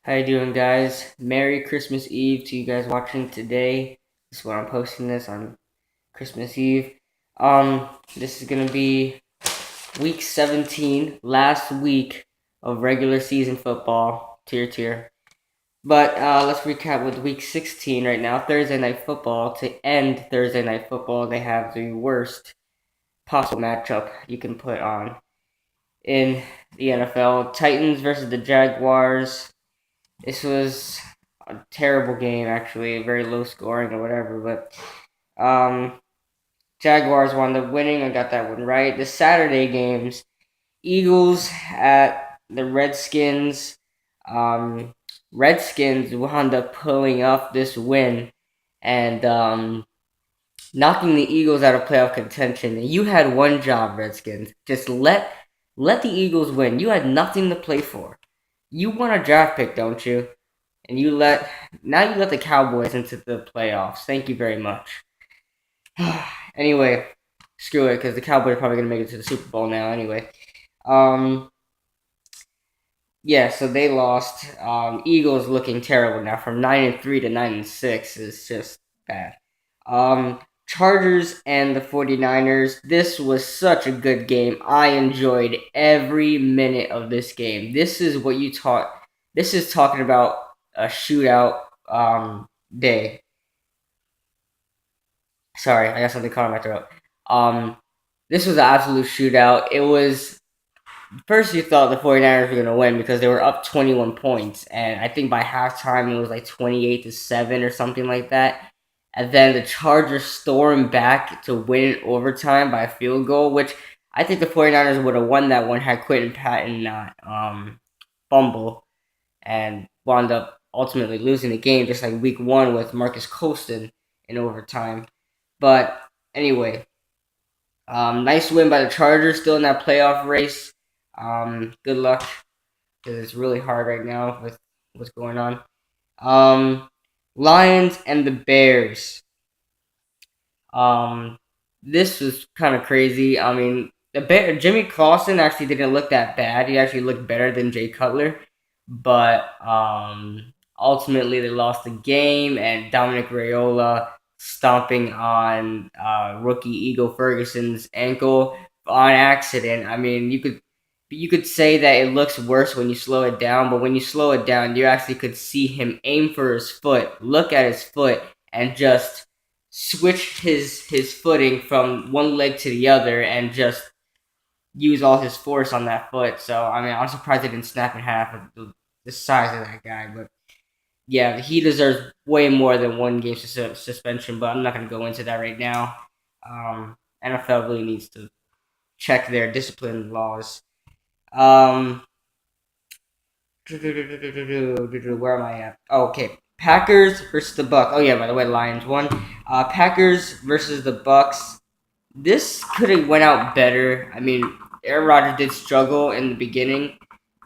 How you doing, guys? Merry Christmas Eve to you guys watching today. This is when I'm posting this on Christmas Eve. This is gonna be week 17, last week of regular season football, tier. But let's recap with week 16 right now. Thursday night football. To end Thursday night football, they have the worst possible matchup you can put on in the NFL. Titans versus the Jaguars. This was a terrible game, actually, very low scoring or whatever. But Jaguars wound up winning. I got that one right. The Saturday games: Eagles at the Redskins. Redskins wound up pulling off this win and knocking the Eagles out of playoff contention. You had one job, Redskins. Just let the Eagles win. You had nothing to play for. You want a draft pick, don't you? And you let the Cowboys into the playoffs. Thank you very much. Anyway, screw it, because the Cowboys are probably gonna make it to the Super Bowl now. Anyway, um, yeah, so they lost. Eagles looking terrible now, from 9-3 to 9-6 is just bad. Chargers and the 49ers. This was such a good game. I enjoyed every minute of this game. This is what you taught. This is talking about a shootout day. Sorry, I got something caught in my throat. Um, this was an absolute shootout. It was first you thought the 49ers were going to win because they were up 21 points, and I think by halftime it was like 28-7 or something like that. And then the Chargers stormed back to win in overtime by a field goal, which I think the 49ers would have won that one had Quentin Patton not fumble and wound up ultimately losing the game, just like week one with Marcus Colston in overtime. But anyway, nice win by the Chargers, still in that playoff race. Good luck, because it's really hard right now with what's going on. Um, Lions and the Bears. Um, this was kind of crazy. I mean, Jimmy Clausen actually didn't look that bad. He actually looked better than Jay Cutler, but ultimately they lost the game, and Dominic Raiola stomping on rookie Ego Ferguson's ankle on accident. I mean, you could say that it looks worse when you slow it down, but when you slow it down, you actually could see him aim for his foot, look at his foot, and just switch his footing from one leg to the other and just use all his force on that foot. So I mean, I'm surprised it didn't snap in half of the size of that guy. But yeah, he deserves way more than one game suspension. But I'm not going to go into that right now. NFL really needs to check their discipline laws. Um, where am I at? Oh, okay. Packers versus the Bucks. Oh yeah, by the way, Lions won. Packers versus the Bucks. This could have went out better. I mean, Aaron Rodgers did struggle in the beginning,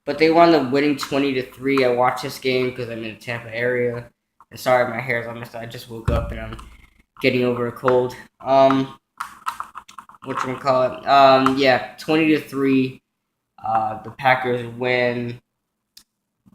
but they wound up winning 20-3. I watched this game because I'm in the Tampa area. And sorry, my hair's on my side. I just woke up and I'm getting over a cold. Whatchamacallit? Yeah, 20-3. The Packers win.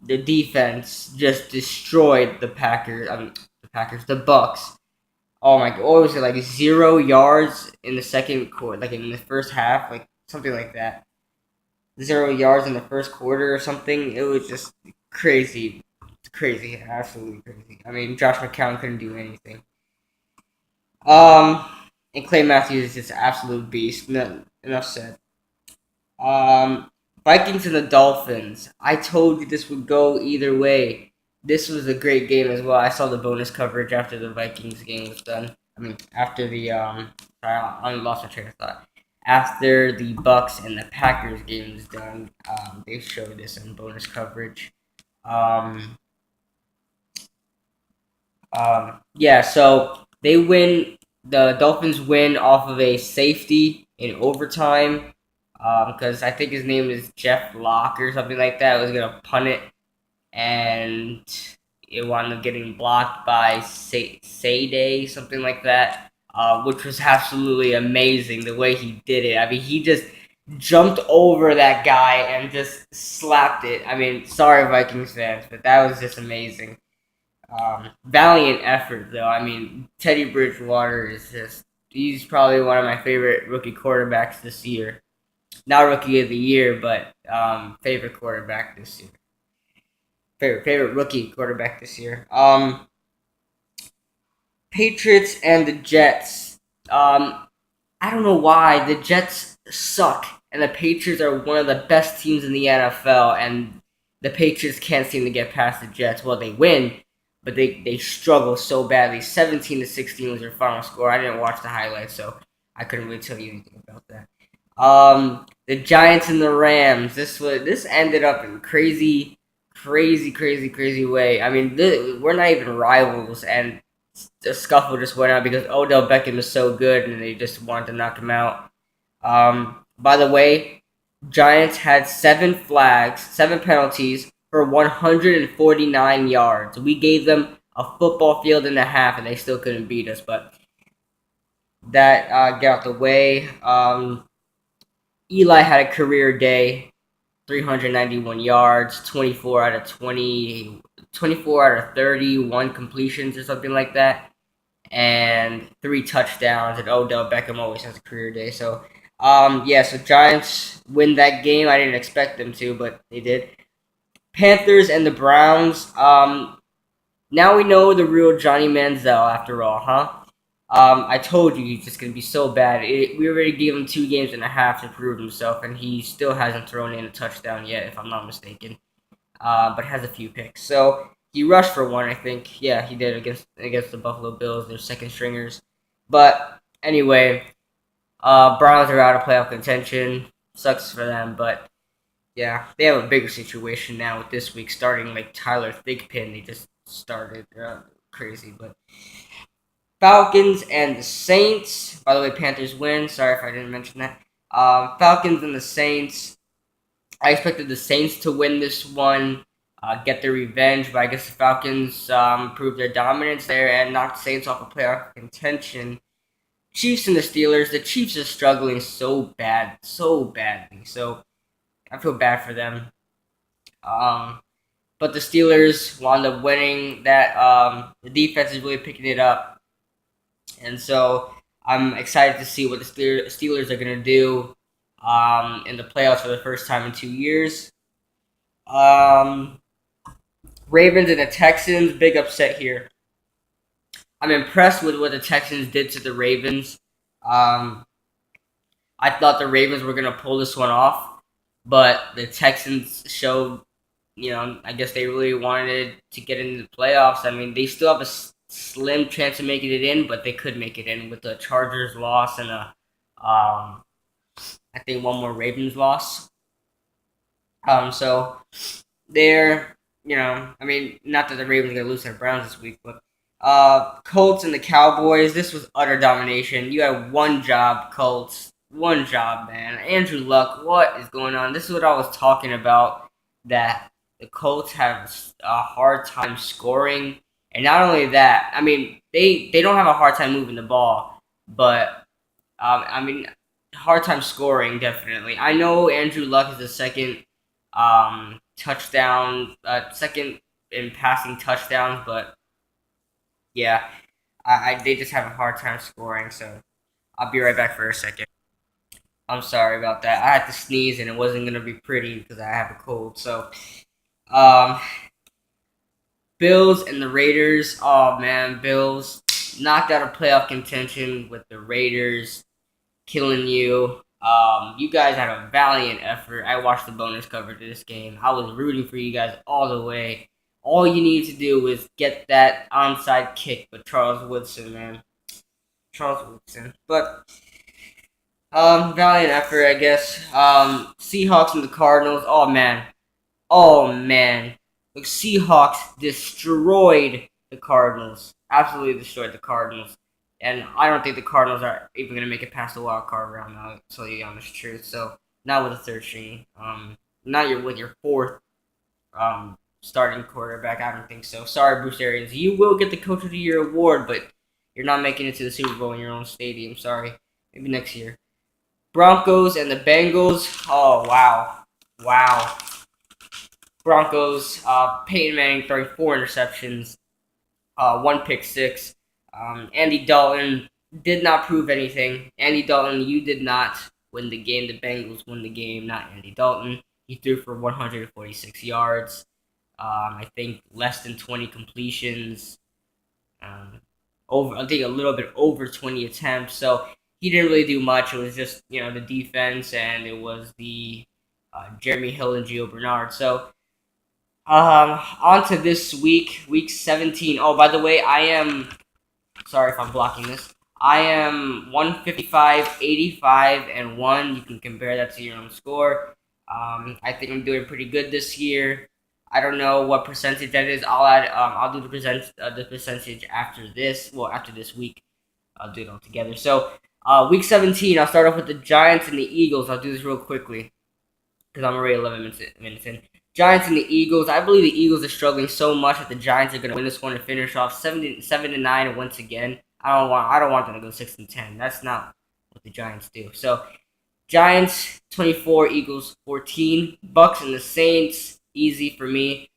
The defense just destroyed the Packers. The Bucks. Oh my god, what was it, like 0 yards in the second quarter, like in the first half, like something like that. 0 yards in the first quarter or something. It was just crazy. Crazy, absolutely crazy. I mean, Josh McCown couldn't do anything. Um, and Clay Matthews is just an absolute beast. No, enough said. Um, Vikings and the Dolphins. I told you this would go either way. This was a great game as well. I saw the bonus coverage after the Vikings game was done. I mean, after the sorry, I lost my train of thought. After the Bucks and the Packers game was done, they showed this in bonus coverage. Um, yeah, so they win. The Dolphins win off of a safety in overtime. Because I think his name is Jeff Locke or something like that. Was gonna punt it, and it wound up getting blocked by Sade, something like that. Which was absolutely amazing the way he did it. I mean, he just jumped over that guy and just slapped it. I mean, sorry, Vikings fans, but that was just amazing. Valiant effort, though. I mean, Teddy Bridgewater is he's probably one of my favorite rookie quarterbacks this year. Not rookie of the year, but favorite quarterback this year. Favorite rookie quarterback this year. Patriots and the Jets. I don't know why the Jets suck and the Patriots are one of the best teams in the NFL, and the Patriots can't seem to get past the Jets. Well, they win, but they struggle so badly. 17-16 was their final score. I didn't watch the highlights, so I couldn't really tell you anything about that. The Giants and the Rams. This ended up in crazy way. I mean, we're not even rivals, and the scuffle just went out because Odell Beckham is so good, and they just wanted to knock him out. By the way, Giants had 7 penalties for 149 yards. We gave them a football field and a half, and they still couldn't beat us. But that get out the way. Eli had a career day, 391 yards, 24 out of 31 completions or something like that, and 3 touchdowns. And Odell Beckham always has a career day. So, so Giants win that game. I didn't expect them to, but they did. Panthers and the Browns. Now we know the real Johnny Manziel after all, huh? I told you he's just going to be so bad. We already gave him 2 games and a half to prove himself, and he still hasn't thrown in a touchdown yet, if I'm not mistaken. But has a few picks. So he rushed for 1, I think. Yeah, he did against the Buffalo Bills, their second stringers. But anyway, Browns are out of playoff contention. Sucks for them, but yeah, they have a bigger situation now with this week starting like Tyler Thigpen. They just started crazy, but Falcons and the Saints. By the way, Panthers win. Sorry if I didn't mention that. Falcons and the Saints. I expected the Saints to win this one, get their revenge, but I guess the Falcons proved their dominance there and knocked the Saints off of playoff contention. Chiefs and the Steelers. The Chiefs are struggling so badly. So I feel bad for them. But the Steelers wound up winning. That the defense is really picking it up. And so I'm excited to see what the Steelers are going to do in the playoffs for the first time in 2 years. Ravens and the Texans, big upset here. I'm impressed with what the Texans did to the Ravens. I thought the Ravens were going to pull this one off, but the Texans showed, I guess they really wanted to get into the playoffs. I mean, they still have a slim chance of making it in, but they could make it in with the Chargers loss and I think one more Ravens loss. So they're, I mean, not that the Ravens are going to lose to the Browns this week, but Colts and the Cowboys, this was utter domination. You had one job, Colts. One job, man. Andrew Luck, what is going on? This is what I was talking about, that the Colts have a hard time scoring. And not only that, I mean, they don't have a hard time moving the ball, but, hard time scoring, definitely. I know Andrew Luck is the second second in passing touchdowns, but yeah, they just have a hard time scoring, so I'll be right back for a second. I'm sorry about that. I had to sneeze and it wasn't going to be pretty because I have a cold, so um, Bills and the Raiders. Oh man, Bills knocked out of playoff contention with the Raiders killing you. You guys had a valiant effort. I watched the bonus coverage of this game. I was rooting for you guys all the way. All you need to do was get that onside kick with Charles Woodson, man. But valiant effort, I guess. Seahawks and the Cardinals. Oh man. The Seahawks destroyed the Cardinals. Absolutely destroyed the Cardinals. And I don't think the Cardinals are even going to make it past the wild card round, I'll tell you the honest truth. So, not with a third string. Not with your fourth starting quarterback. I don't think so. Sorry, Bruce Arians. You will get the Coach of the Year award, but you're not making it to the Super Bowl in your own stadium. Sorry. Maybe next year. Broncos and the Bengals. Oh, wow. Wow. Broncos, Peyton Manning throwing 4 interceptions, 1 pick 6. Andy Dalton did not prove anything. Andy Dalton, you did not win the game. The Bengals won the game, not Andy Dalton. He threw for 146 yards. I think less than 20 completions. I think a little bit over 20 attempts. So he didn't really do much. It was just the defense, and it was the Jeremy Hill and Gio Bernard. So on to this week 17. Oh, by the way, I am sorry if I'm blocking this. I am 155, 85, and 1. You can compare that to your own score. I think I'm doing pretty good this year. I don't know what percentage that is. I'll do the percentage after this. Well, after this week, I'll do it all together. So, week 17. I'll start off with the Giants and the Eagles. I'll do this real quickly because I'm already 11 minutes in. Giants and the Eagles. I believe the Eagles are struggling so much that the Giants are going to win this one and finish off 7-9 once again. I don't want them to go 6-10. That's not what the Giants do. So Giants 24, Eagles 14. Bucks and the Saints, easy for me.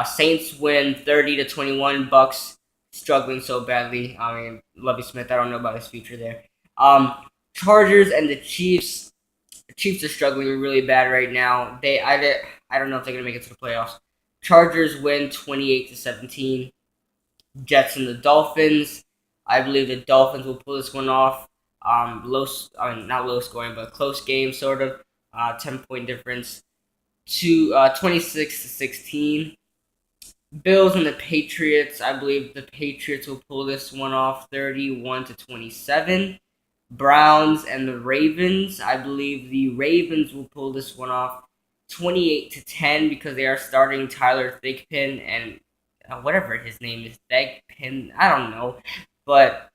Saints win 30-21. Bucks struggling so badly. I mean, Lovie Smith. I don't know about his future there. Chargers and the Chiefs. The Chiefs are struggling really bad right now. I don't know if they're gonna make it to the playoffs. Chargers win 28-17. Jets and the Dolphins. I believe the Dolphins will pull this one off. Not low scoring, but close game sort of. 10-point difference to 26-16. Bills and the Patriots. I believe the Patriots will pull this one off 31-27. Browns and the Ravens. I believe the Ravens will pull this one off 28-10 because they are starting Tyler Thigpen and whatever his name is, Thigpen. I don't know, but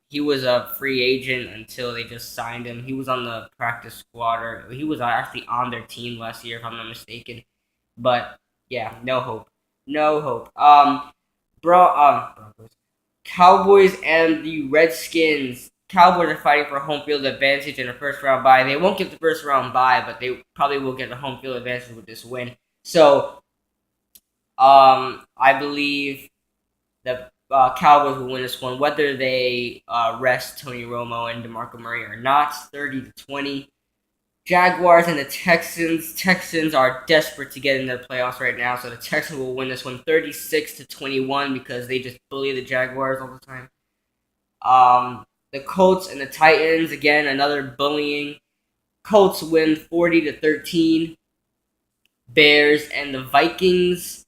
he was a free agent until they just signed him. He was on the practice squad, or he was actually on their team last year, if I'm not mistaken. But yeah, no hope, no hope. Broncos, Cowboys and the Redskins. Cowboys are fighting for home field advantage in the first round bye. They won't get the first round bye, but they probably will get the home field advantage with this win. So, I believe the Cowboys will win this one, whether they rest Tony Romo and DeMarco Murray or not. 30-20. Jaguars and the Texans. Texans are desperate to get in the playoffs right now, so the Texans will win this one 36-21 because they just bully the Jaguars all the time. The Colts and the Titans, again, another bullying. Colts win 40-13. Bears and the Vikings.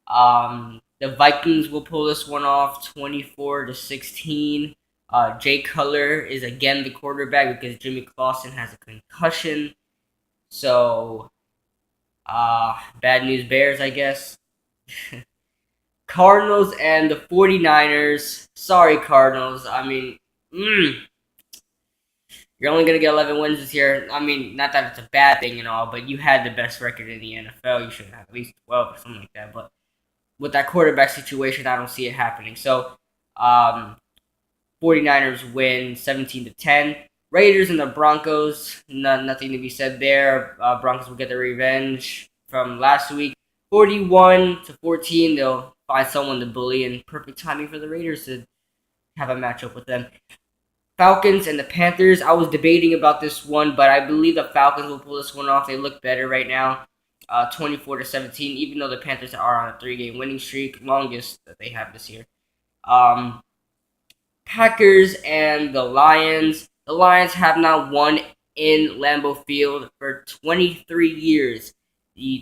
The Vikings will pull this one off 24-16. Jay Cutler is again the quarterback because Jimmy Clausen has a concussion. So, bad news Bears, I guess. Cardinals and the 49ers. Sorry, Cardinals. I mean, you're only going to get 11 wins this year. I mean, not that it's a bad thing and all, but you had the best record in the NFL. You should have at least 12 or something like that. But with that quarterback situation, I don't see it happening. So, 49ers win 17-10. Raiders and the Broncos, nothing to be said there. Broncos will get their revenge from last week. 41-14, they'll find someone to bully, and perfect timing for the Raiders to have a matchup with them. Falcons and the Panthers, I was debating about this one, but I believe the Falcons will pull this one off. They look better right now. 24-17, even though the Panthers are on a 3-game winning streak, longest that they have this year. Packers and the Lions. The Lions have not won in Lambeau Field for 23 years.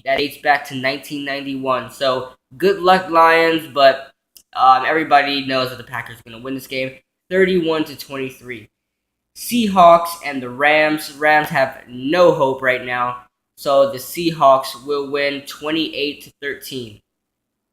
That dates back to 1991. So, good luck, Lions, but everybody knows that the Packers are going to win this game 31-23. Seahawks and the Rams. Rams have no hope right now. So, the Seahawks will win 28-13.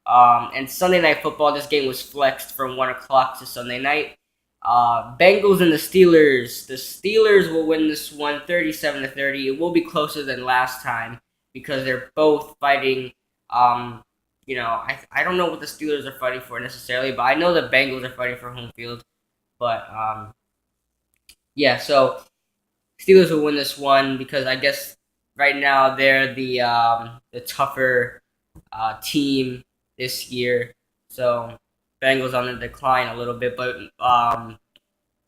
And Sunday Night Football, this game was flexed from 1 o'clock to Sunday night. Bengals and the Steelers. The Steelers will win this one 37-30. It will be closer than last time because they're both fighting. I don't know what the Steelers are fighting for necessarily, but I know the Bengals are fighting for home field. But yeah, so Steelers will win this one because I guess right now they're the tougher team this year. So Bengals on the decline a little bit, but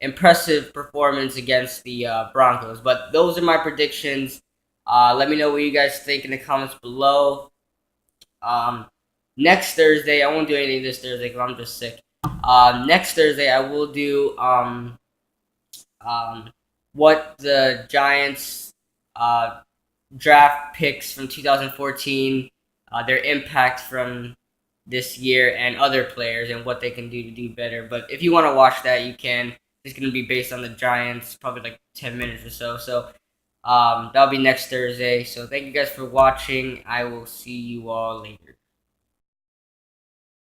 impressive performance against the Broncos. But those are my predictions. Let me know what you guys think in the comments below. Next Thursday, I won't do anything this Thursday because I'm just sick. Next Thursday, I will do um, what the Giants draft picks from 2014, their impact from this year, and other players and what they can do to do better. But if you want to watch that, you can. It's going to be based on the Giants, probably like 10 minutes or so. So that'll be next Thursday. So thank you guys for watching. I will see you all later.